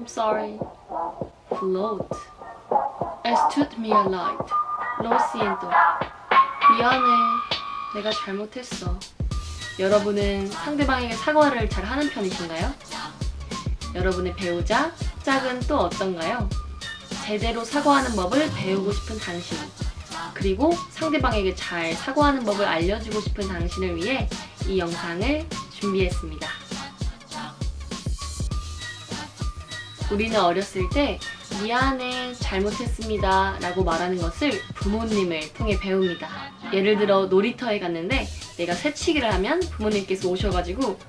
I'm sorry. Float. I stood me a light. Lo siento. 미안해. 내가 잘못했어. 여러분은 상대방에게 사과를 잘 하는 편이신가요? 여러분의 배우자, 짝은 또 어떤가요? 제대로 사과하는 법을 배우고 싶은 당신, 그리고 상대방에게 잘 사과하는 법을 알려주고 싶은 당신을 위해 이 영상을 준비했습니다. 우리는 어렸을 때 미안해, 잘못했습니다 라고 말하는 것을 부모님을 통해 배웁니다. 예를 들어 놀이터에 갔는데 내가 새치기를 하면 부모님께서 오셔가지고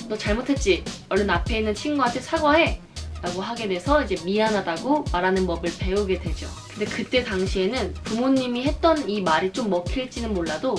너 잘못했지? 얼른 앞에 있는 친구한테 사과해! 라고 하게 돼서 이제 미안하다고 말하는 법을 배우게 되죠. 근데 그때 당시에는 부모님이 했던 이 말이 좀 먹힐지는 몰라도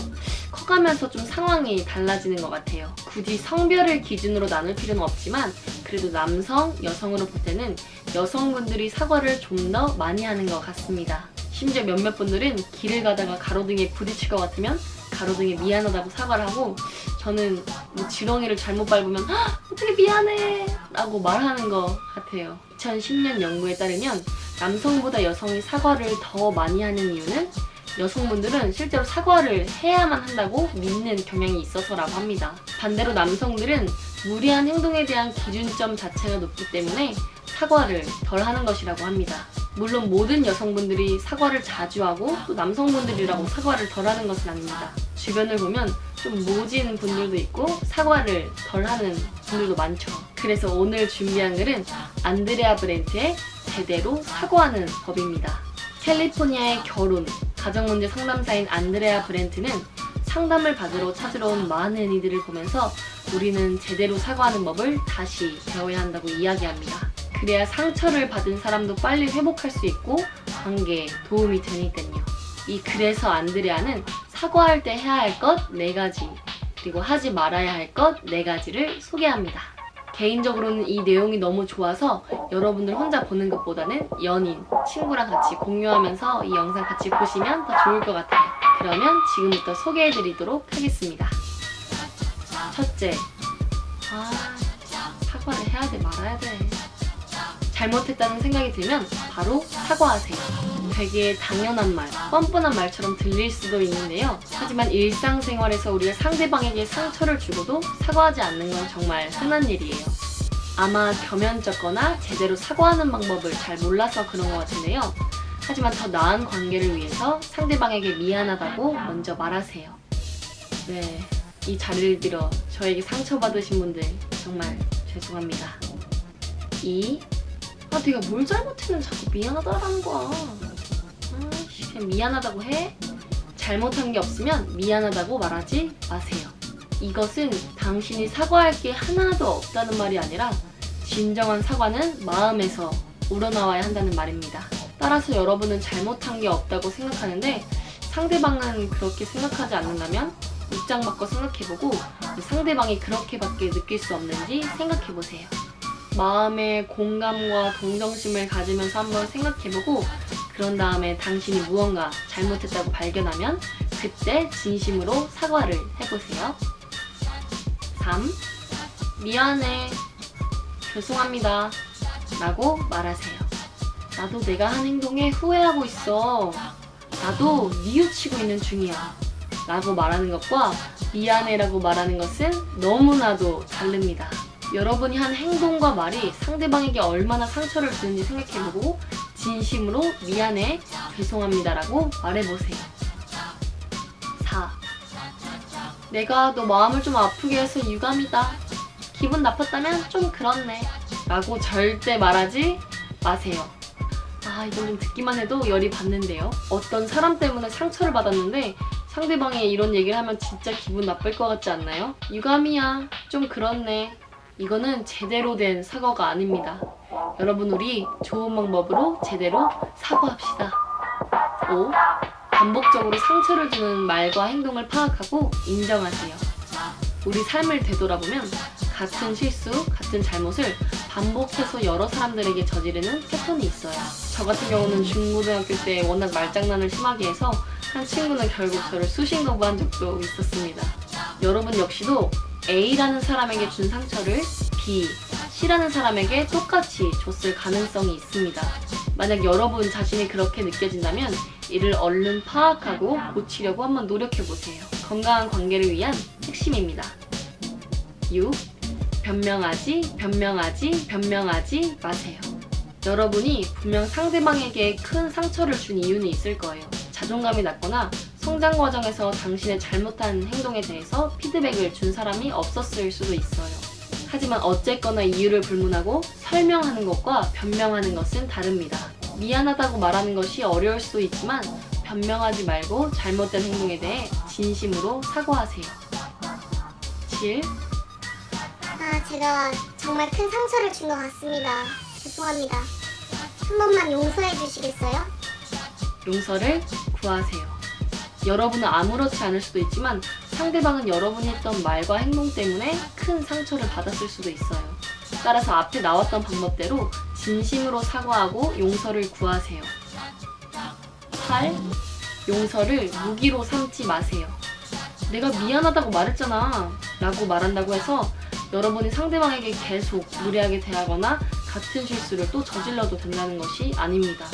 커가면서 좀 상황이 달라지는 것 같아요. 굳이 성별을 기준으로 나눌 필요는 없지만 그래도 남성, 여성으로 볼 때는 여성분들이 사과를 좀 더 많이 하는 것 같습니다. 심지어 몇몇 분들은 길을 가다가 가로등에 부딪힐 것 같으면 가로등에 미안하다고 사과를 하고, 저는 뭐 지렁이를 잘못 밟으면 어떻게 미안해 라고 말하는 것 같아요. 2010년 연구에 따르면 남성보다 여성이 사과를 더 많이 하는 이유는 여성분들은 실제로 사과를 해야만 한다고 믿는 경향이 있어서라고 합니다. 반대로 남성들은 무리한 행동에 대한 기준점 자체가 높기 때문에 사과를 덜 하는 것이라고 합니다. 물론 모든 여성분들이 사과를 자주 하고 또 남성분들이라고 사과를 덜 하는 것은 아닙니다. 주변을 보면 좀 모진 분들도 있고 사과를 덜 하는 분들도 많죠. 그래서 오늘 준비한 글은 안드레아 브렌트의 제대로 사과하는 법입니다. 캘리포니아의 결혼, 가정문제 상담사인 안드레아 브렌트는 상담을 받으러 찾으러 온 많은 이들을 보면서 우리는 제대로 사과하는 법을 다시 배워야 한다고 이야기합니다. 그래야 상처를 받은 사람도 빨리 회복할 수 있고 관계에 도움이 되니까요. 이 글에서 안드레아는 사과할 때 해야 할 것 4가지, 그리고 하지 말아야 할 것 4가지를 소개합니다. 개인적으로는 이 내용이 너무 좋아서 여러분들 혼자 보는 것보다는 연인, 친구랑 같이 공유하면서 이 영상 같이 보시면 더 좋을 것 같아요. 그러면 지금부터 소개해드리도록 하겠습니다. 첫째, 사과를 해야 돼, 말아야 돼. 잘못했다는 생각이 들면 바로 사과하세요. 되게 당연한 말, 뻔뻔한 말처럼 들릴 수도 있는데요. 하지만 일상생활에서 우리가 상대방에게 상처를 주고도 사과하지 않는 건 정말 흔한 일이에요. 아마 겸연쩍거나 제대로 사과하는 방법을 잘 몰라서 그런 것 같은데요. 하지만 더 나은 관계를 위해서 상대방에게 미안하다고 먼저 말하세요. 네, 이 자리를 빌어 저에게 상처받으신 분들 정말 죄송합니다. 2. 내가 뭘 잘못했는지 자꾸 미안하다라는 거야. 그냥 미안하다고 해? 잘못한 게 없으면 미안하다고 말하지 마세요. 이것은 당신이 사과할 게 하나도 없다는 말이 아니라 진정한 사과는 마음에서 우러나와야 한다는 말입니다. 따라서 여러분은 잘못한 게 없다고 생각하는데 상대방은 그렇게 생각하지 않는다면 입장 바꿔 생각해보고 상대방이 그렇게밖에 느낄 수 없는지 생각해보세요. 마음의 공감과 동정심을 가지면서 한번 생각해보고 그런 다음에 당신이 무언가 잘못했다고 발견하면 그때 진심으로 사과를 해보세요. 3. 미안해, 죄송합니다 라고 말하세요. 나도 내가 한 행동에 후회하고 있어. 나도 뉘우치고 있는 중이야 라고 말하는 것과 미안해 라고 말하는 것은 너무나도 다릅니다. 여러분이 한 행동과 말이 상대방에게 얼마나 상처를 주는지 생각해보고 진심으로 미안해, 죄송합니다 라고 말해보세요. 4. 내가 너 마음을 좀 아프게 해서 유감이다. 기분 나빴다면 좀 그렇네 라고 절대 말하지 마세요. 이건 좀 듣기만 해도 열이 받는데요. 어떤 사람 때문에 상처를 받았는데 상대방이 이런 얘기를 하면 진짜 기분 나쁠 것 같지 않나요? 유감이야, 좀 그렇네. 이거는 제대로 된 사과가 아닙니다. 여러분, 우리 좋은 방법으로 제대로 사과합시다. 5. 반복적으로 상처를 주는 말과 행동을 파악하고 인정하세요. 우리 삶을 되돌아보면 같은 실수, 같은 잘못을 반복해서 여러 사람들에게 저지르는 패턴이 있어요. 저 같은 경우는 중고등학교 때 워낙 말장난을 심하게 해서 한 친구는 결국 저를 수신거부한 적도 있었습니다. 여러분 역시도 A라는 사람에게 준 상처를 B, 싫어하는 사람에게 똑같이 줬을 가능성이 있습니다. 만약 여러분 자신이 그렇게 느껴진다면 이를 얼른 파악하고 고치려고 한번 노력해보세요. 건강한 관계를 위한 핵심입니다. 6. 변명하지 마세요. 여러분이 분명 상대방에게 큰 상처를 준 이유는 있을 거예요. 자존감이 낮거나 성장 과정에서 당신의 잘못한 행동에 대해서 피드백을 준 사람이 없었을 수도 있어요. 하지만 어쨌거나 이유를 불문하고 설명하는 것과 변명하는 것은 다릅니다. 미안하다고 말하는 것이 어려울 수도 있지만 변명하지 말고 잘못된 행동에 대해 진심으로 사과하세요. 7. 제가 정말 큰 상처를 준 것 같습니다. 죄송합니다. 한 번만 용서해 주시겠어요? 용서를 구하세요. 여러분은 아무렇지 않을 수도 있지만 상대방은 여러분이 했던 말과 행동 때문에 큰 상처를 받았을 수도 있어요. 따라서 앞에 나왔던 방법대로 진심으로 사과하고 용서를 구하세요. 8. 용서를 무기로 삼지 마세요. 내가 미안하다고 말했잖아 라고 말한다고 해서 여러분이 상대방에게 계속 무례하게 대하거나 같은 실수를 또 저질러도 된다는 것이 아닙니다.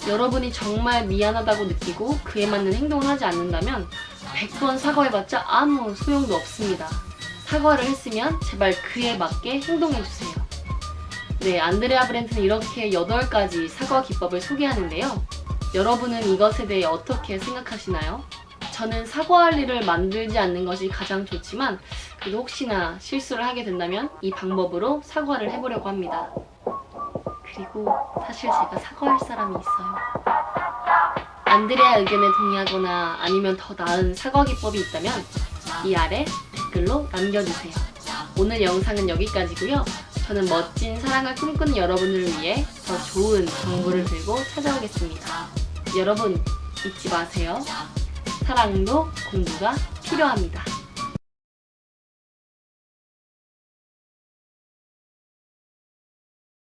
여러분이 정말 미안하다고 느끼고 그에 맞는 행동을 하지 않는다면 100번 사과해봤자 아무 소용도 없습니다. 사과를 했으면 제발 그에 맞게 행동해주세요. 네, 안드레아 브렌트는 이렇게 8가지 사과 기법을 소개하는데요. 여러분은 이것에 대해 어떻게 생각하시나요? 저는 사과할 일을 만들지 않는 것이 가장 좋지만 그래도 혹시나 실수를 하게 된다면 이 방법으로 사과를 해보려고 합니다. 그리고 사실 제가 사과할 사람이 있어요. 안드레아 의견에 동의하거나 아니면 더 나은 사과 기법이 있다면 이 아래 댓글로 남겨주세요. 오늘 영상은 여기까지고요. 저는 멋진 사랑을 꿈꾸는 여러분을 위해 더 좋은 정보를 들고 찾아오겠습니다. 여러분 잊지 마세요. 사랑도 공부가 필요합니다.